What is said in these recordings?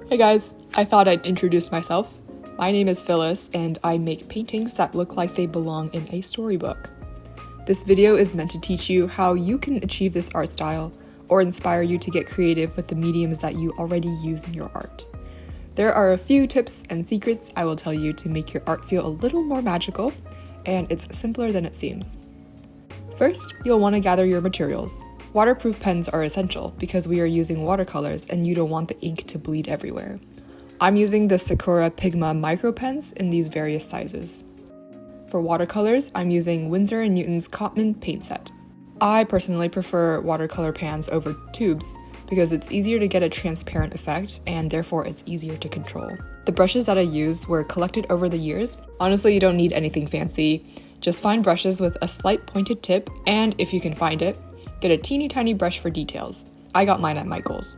Hey guys, I thought I'd introduce myself. My name is Phyllis and I make paintings that look like they belong in a storybook. This video is meant to teach you how you can achieve this art style or inspire you to get creative with the mediums that you already use in your art. There are a few tips and secrets I will tell you to make your art feel a little more magical, and it's simpler than it seems. First, you'll want to gather your materials. Waterproof pens are essential because we are using watercolors and you don't want the ink to bleed everywhere. I'm using the Sakura Pigma micro pens in these various sizes. For watercolors, I'm using Winsor & Newton's Cotman paint set. I personally prefer watercolor pans over tubes because it's easier to get a transparent effect and therefore it's easier to control. The brushes that I use were collected over the years. Honestly, you don't need anything fancy. Just find brushes with a slight pointed tip, and if you can find it, get a teeny tiny brush for details. I got mine at Michael's.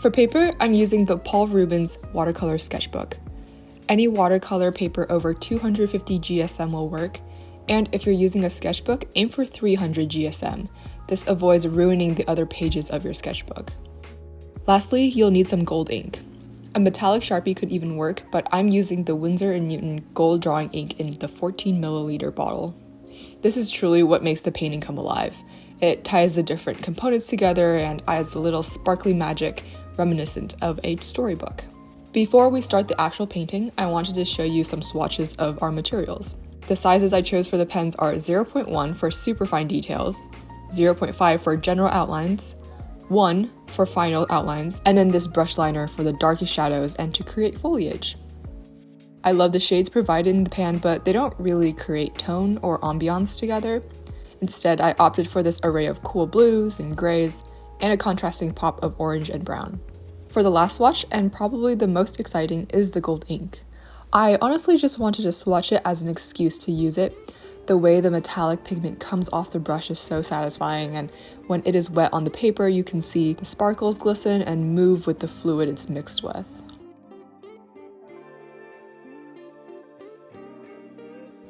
For paper, I'm using the Paul Rubens watercolor sketchbook. Any watercolor paper over 250 GSM will work, and if you're using a sketchbook, aim for 300 GSM. This avoids ruining the other pages of your sketchbook. Lastly, you'll need some gold ink. A metallic Sharpie could even work, but I'm using the Winsor & Newton gold drawing ink in the 14 milliliter bottle. This is truly what makes the painting come alive. It ties the different components together and adds a little sparkly magic reminiscent of a storybook. Before we start the actual painting, I wanted to show you some swatches of our materials. The sizes I chose for the pens are 0.1 for super fine details, 0.5 for general outlines, 1 for final outlines, and then this brush liner for the darkest shadows and to create foliage. I love the shades provided in the pan, but they don't really create tone or ambiance together. Instead, I opted for this array of cool blues and grays and a contrasting pop of orange and brown. For the last swatch, and probably the most exciting, is the gold ink. I honestly just wanted to swatch it as an excuse to use it. The way the metallic pigment comes off the brush is so satisfying, and when it is wet on the paper, you can see the sparkles glisten and move with the fluid it's mixed with.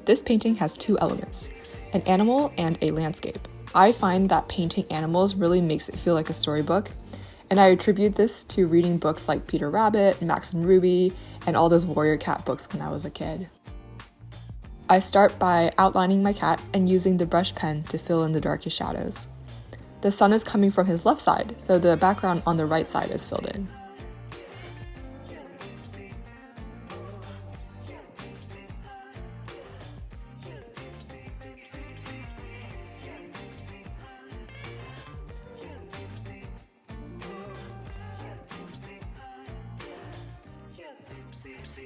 This painting has two elements, an animal and a landscape. I find that painting animals really makes it feel like a storybook, and I attribute this to reading books like Peter Rabbit, Max and Ruby, and all those warrior cat books when I was a kid. I start by outlining my cat and using the brush pen to fill in the darkest shadows. The sun is coming from his left side, so the background on the right side is filled in.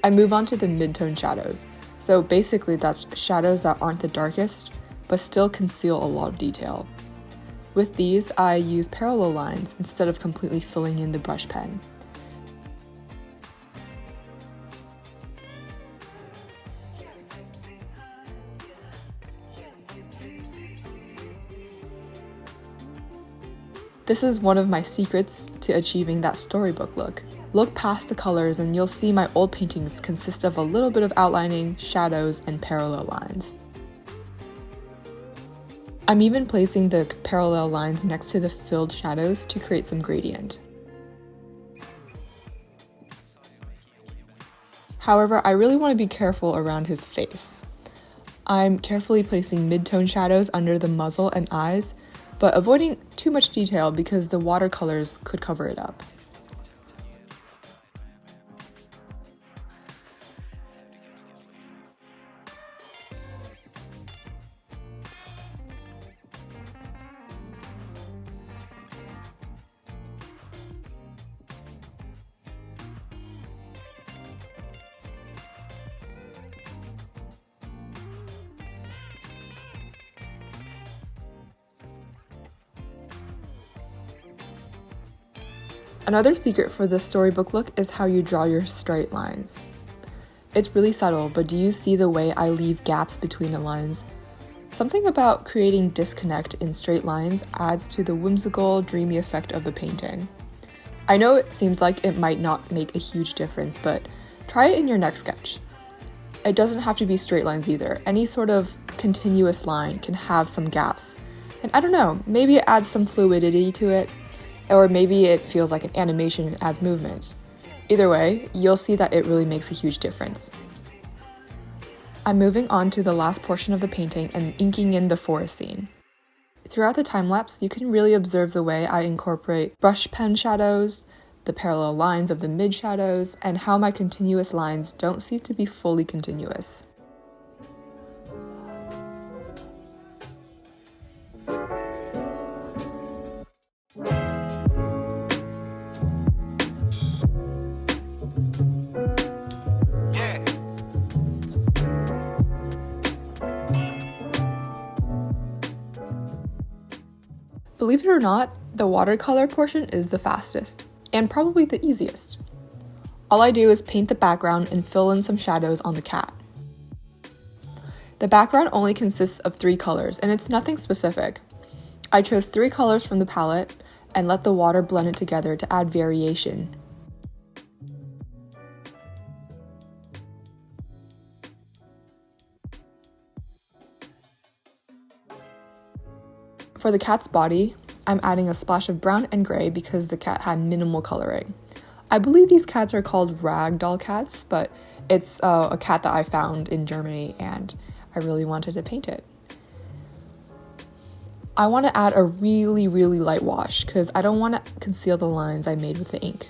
I move on to the mid-tone shadows. So basically that's shadows that aren't the darkest, but still conceal a lot of detail. With these, I use parallel lines instead of completely filling in the brush pen. This is one of my secrets to achieving that storybook look. Look past the colors and you'll see my old paintings consist of a little bit of outlining, shadows, and parallel lines. I'm even placing the parallel lines next to the filled shadows to create some gradient. However, I really want to be careful around his face. I'm carefully placing mid-tone shadows under the muzzle and eyes, but avoiding too much detail because the watercolors could cover it up. Another secret for the storybook look is how you draw your straight lines. It's really subtle, but do you see the way I leave gaps between the lines? Something about creating disconnect in straight lines adds to the whimsical, dreamy effect of the painting. I know it seems like it might not make a huge difference, but try it in your next sketch. It doesn't have to be straight lines either. Any sort of continuous line can have some gaps. And I don't know, maybe it adds some fluidity to it. Or maybe it feels like an animation and adds movement. Either way, you'll see that it really makes a huge difference. I'm moving on to the last portion of the painting and inking in the forest scene. Throughout the time-lapse, you can really observe the way I incorporate brush pen shadows, the parallel lines of the mid-shadows, and how my continuous lines don't seem to be fully continuous. Believe it or not, the watercolor portion is the fastest, and probably the easiest. All I do is paint the background and fill in some shadows on the cat. The background only consists of 3 colors, and it's nothing specific. I chose 3 colors from the palette and let the water blend it together to add variation. For the cat's body, I'm adding a splash of brown and gray because the cat had minimal coloring. I believe these cats are called ragdoll cats, but it's a cat that I found in Germany and I really wanted to paint it. I want to add a really light wash because I don't want to conceal the lines I made with the ink.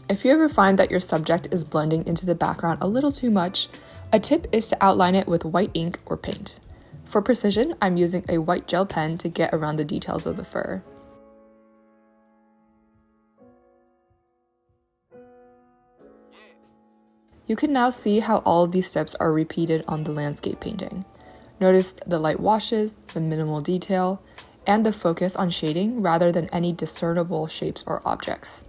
If you ever find that your subject is blending into the background a little too much, a tip is to outline it with white ink or paint. For precision, I'm using a white gel pen to get around the details of the fur. You can now see how all of these steps are repeated on the landscape painting. Notice the light washes, the minimal detail, and the focus on shading rather than any discernible shapes or objects.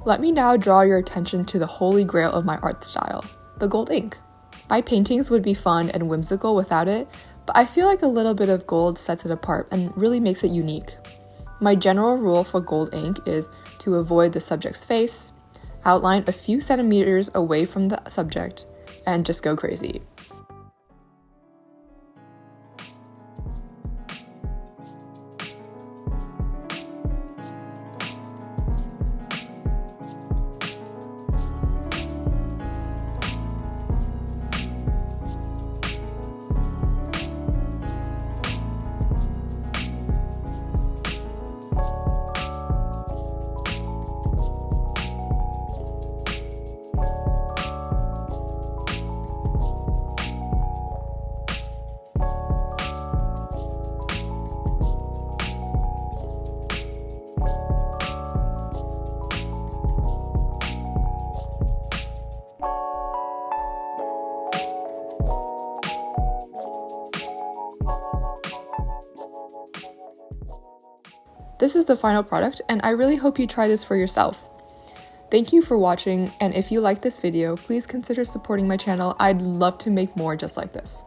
Let me now draw your attention to the holy grail of my art style, the gold ink. My paintings would be fun and whimsical without it, but I feel like a little bit of gold sets it apart and really makes it unique. My general rule for gold ink is to avoid the subject's face, outline a few centimeters away from the subject, and just go crazy. This is the final product, and I really hope you try this for yourself. Thank you for watching, and if you like this video, please consider supporting my channel. I'd love to make more just like this.